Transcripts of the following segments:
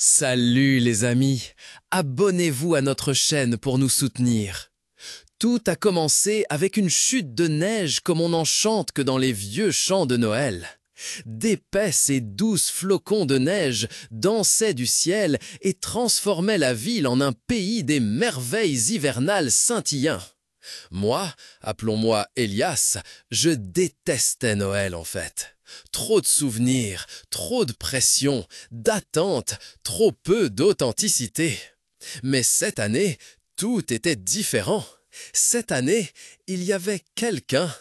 Salut les amis, abonnez-vous à notre chaîne pour nous soutenir. Tout a commencé avec une chute de neige comme on n'en chante que dans les vieux chants de Noël. D'épaisses et douces flocons de neige dansaient du ciel et transformaient la ville en un pays des merveilles hivernales scintillant. Moi, appelons-moi Elias, je détestais Noël en fait. Trop de souvenirs, trop de pression, d'attente, trop peu d'authenticité. Mais cette année, tout était différent. Cette année, il y avait quelqu'un.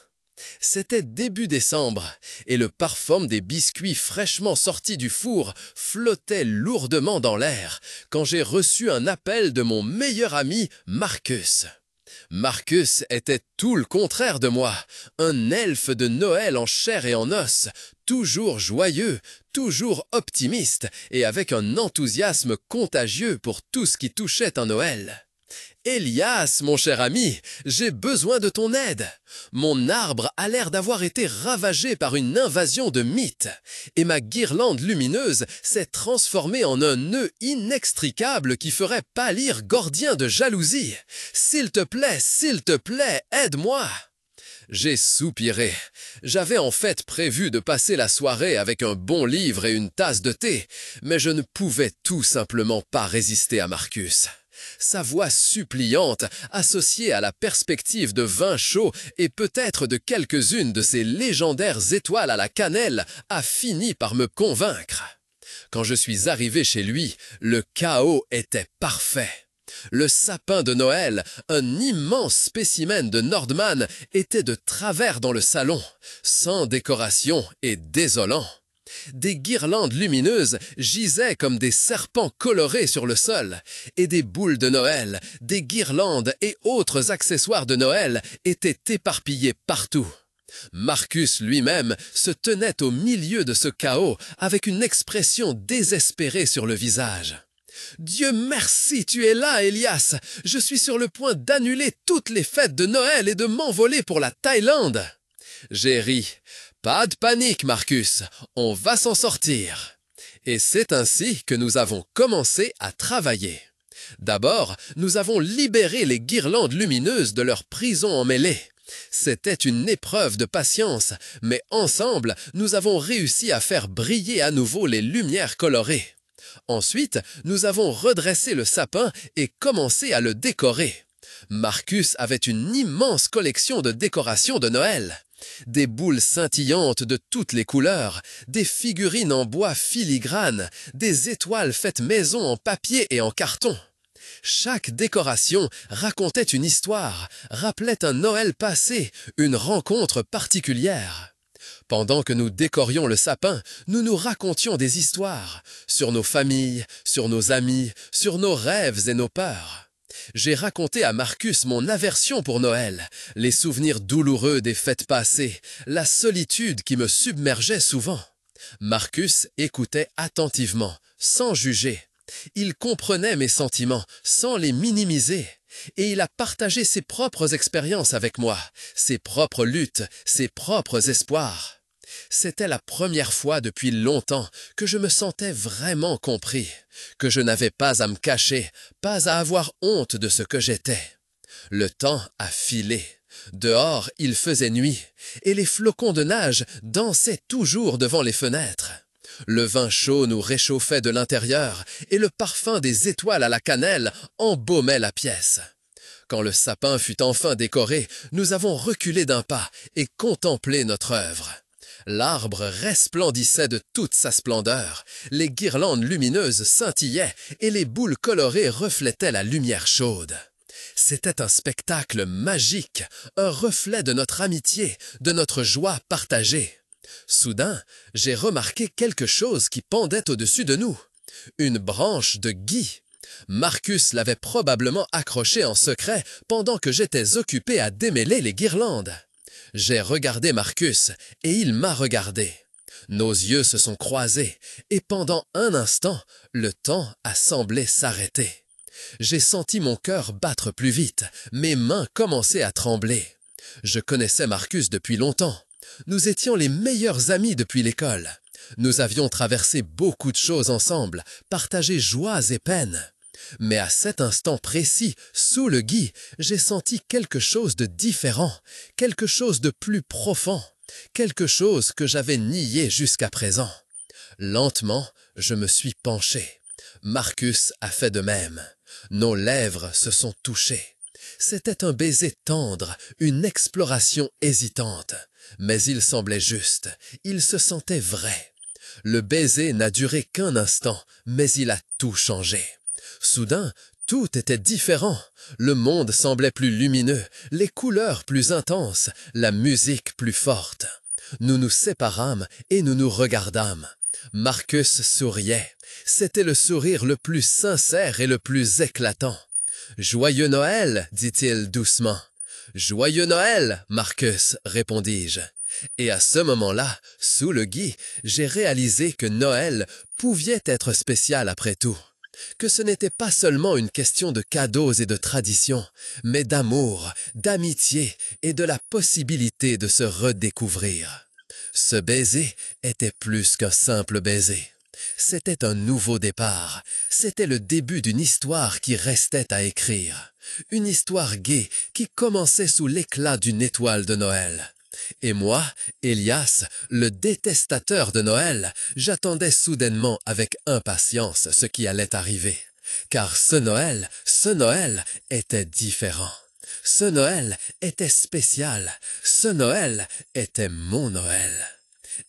C'était début décembre, et le parfum des biscuits fraîchement sortis du four flottait lourdement dans l'air quand j'ai reçu un appel de mon meilleur ami Marcus. Marcus était tout le contraire de moi, un elfe de Noël en chair et en os, toujours joyeux, toujours optimiste et avec un enthousiasme contagieux pour tout ce qui touchait un Noël. Elias, mon cher ami, j'ai besoin de ton aide. Mon arbre a l'air d'avoir été ravagé par une invasion de mythes, et ma guirlande lumineuse s'est transformée en un nœud inextricable qui ferait pâlir Gordien de jalousie. S'il te plaît, aide-moi. J'ai soupiré. J'avais en fait prévu de passer la soirée avec un bon livre et une tasse de thé, mais je ne pouvais tout simplement pas résister à Marcus. Sa voix suppliante, associée à la perspective de vin chaud et peut-être de quelques-unes de ces légendaires étoiles à la cannelle, a fini par me convaincre. Quand je suis arrivé chez lui, le chaos était parfait. Le sapin de Noël, un immense spécimen de Nordman, était de travers dans le salon, sans décoration et désolant. Des guirlandes lumineuses gisaient comme des serpents colorés sur le sol, et des boules de Noël, des guirlandes et autres accessoires de Noël étaient éparpillés partout. Marcus lui-même se tenait au milieu de ce chaos avec une expression désespérée sur le visage. « Dieu merci, tu es là, Elias! Je suis sur le point d'annuler toutes les fêtes de Noël et de m'envoler pour la Thaïlande !» J'ai ri. Pas de panique, Marcus, on va s'en sortir. Et c'est ainsi que nous avons commencé à travailler. D'abord, nous avons libéré les guirlandes lumineuses de leur prison emmêlée. C'était une épreuve de patience, mais ensemble, nous avons réussi à faire briller à nouveau les lumières colorées. Ensuite, nous avons redressé le sapin et commencé à le décorer. Marcus avait une immense collection de décorations de Noël. Des boules scintillantes de toutes les couleurs, des figurines en bois filigrane, des étoiles faites maison en papier et en carton. Chaque décoration racontait une histoire, rappelait un Noël passé, une rencontre particulière. Pendant que nous décorions le sapin, nous nous racontions des histoires, sur nos familles, sur nos amis, sur nos rêves et nos peurs. J'ai raconté à Marcus mon aversion pour Noël, les souvenirs douloureux des fêtes passées, la solitude qui me submergeait souvent. Marcus écoutait attentivement, sans juger. Il comprenait mes sentiments, sans les minimiser. Et il a partagé ses propres expériences avec moi, ses propres luttes, ses propres espoirs. C'était la première fois depuis longtemps que je me sentais vraiment compris, que je n'avais pas à me cacher, pas à avoir honte de ce que j'étais. Le temps a filé. Dehors, il faisait nuit, et les flocons de neige dansaient toujours devant les fenêtres. Le vin chaud nous réchauffait de l'intérieur, et le parfum des étoiles à la cannelle embaumait la pièce. Quand le sapin fut enfin décoré, nous avons reculé d'un pas et contemplé notre œuvre. L'arbre resplendissait de toute sa splendeur, les guirlandes lumineuses scintillaient et les boules colorées reflétaient la lumière chaude. C'était un spectacle magique, un reflet de notre amitié, de notre joie partagée. Soudain, j'ai remarqué quelque chose qui pendait au-dessus de nous. Une branche de gui. Marcus l'avait probablement accrochée en secret pendant que j'étais occupé à démêler les guirlandes. J'ai regardé Marcus et il m'a regardé. Nos yeux se sont croisés et pendant un instant, le temps a semblé s'arrêter. J'ai senti mon cœur battre plus vite, mes mains commençaient à trembler. Je connaissais Marcus depuis longtemps. Nous étions les meilleurs amis depuis l'école. Nous avions traversé beaucoup de choses ensemble, partagé joies et peines. Mais à cet instant précis, sous le gui, j'ai senti quelque chose de différent, quelque chose de plus profond, quelque chose que j'avais nié jusqu'à présent. Lentement, je me suis penché. Marcus a fait de même. Nos lèvres se sont touchées. C'était un baiser tendre, une exploration hésitante. Mais il semblait juste, il se sentait vrai. Le baiser n'a duré qu'un instant, mais il a tout changé. Soudain, tout était différent. Le monde semblait plus lumineux, les couleurs plus intenses, la musique plus forte. Nous nous séparâmes et nous nous regardâmes. Marcus souriait. C'était le sourire le plus sincère et le plus éclatant. « Joyeux Noël » dit-il doucement. « Joyeux Noël, Marcus » répondis-je. Et à ce moment-là, sous le gui, j'ai réalisé que Noël pouvait être spécial après tout. Que ce n'était pas seulement une question de cadeaux et de traditions, mais d'amour, d'amitié et de la possibilité de se redécouvrir. Ce baiser était plus qu'un simple baiser. C'était un nouveau départ. C'était le début d'une histoire qui restait à écrire. Une histoire gaie qui commençait sous l'éclat d'une étoile de Noël. Et moi, Elias, le détestateur de Noël, j'attendais soudainement avec impatience ce qui allait arriver. Car ce Noël était différent. Ce Noël était spécial. Ce Noël était mon Noël.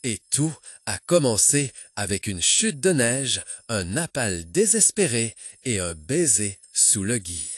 Et tout a commencé avec une chute de neige, un appel désespéré et un baiser sous le gui.